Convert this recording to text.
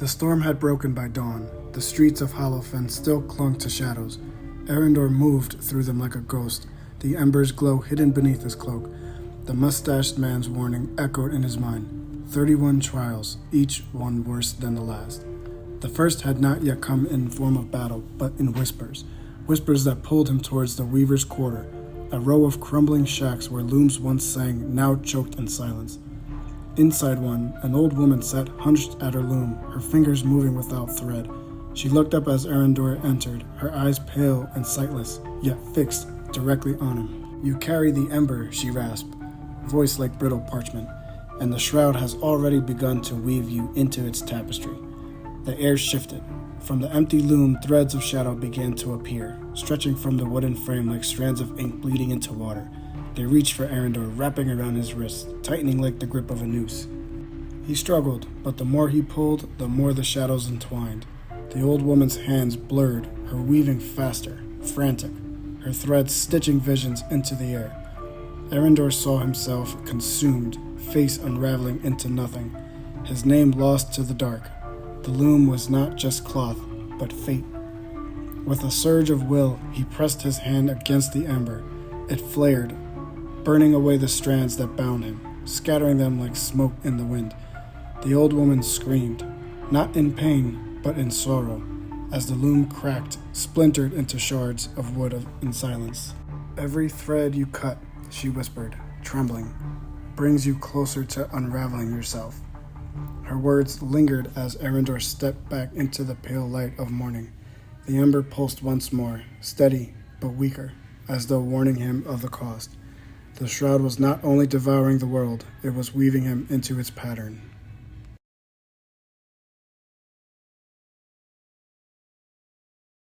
The storm had broken by dawn. The streets of Hollowfen still clung to shadows. Arendor moved through them like a ghost, the embers glow hidden beneath his cloak. The mustached man's warning echoed in his mind. 31 trials, each one worse than the last. The first had not yet come in form of battle, but in whispers. Whispers that pulled him towards the Weaver's Quarter, a row of crumbling shacks where looms once sang, now choked in silence. Inside one, an old woman sat hunched at her loom, her fingers moving without thread. She looked up as Arendor entered, her eyes pale and sightless, yet fixed directly on him. "You carry the ember," she rasped, voice like brittle parchment, "and the shroud has already begun to weave you into its tapestry." The air shifted. From the empty loom, threads of shadow began to appear, stretching from the wooden frame like strands of ink bleeding into water. They reached for Arendor, wrapping around his wrist, tightening like the grip of a noose. He struggled, but the more he pulled, the more the shadows entwined. The old woman's hands blurred, her weaving faster, frantic, her threads stitching visions into the air. Arendor saw himself consumed, face unraveling into nothing, his name lost to the dark. The loom was not just cloth, but fate. With a surge of will, he pressed his hand against the ember. It flared, burning away the strands that bound him, scattering them like smoke in the wind. The old woman screamed, not in pain, but in sorrow, as the loom cracked, splintered into shards of wood in silence. "Every thread you cut," she whispered, trembling, "brings you closer to unraveling yourself." Her words lingered as Arendor stepped back into the pale light of morning. The ember pulsed once more, steady but weaker, as though warning him of the cost. The shroud was not only devouring the world, it was weaving him into its pattern.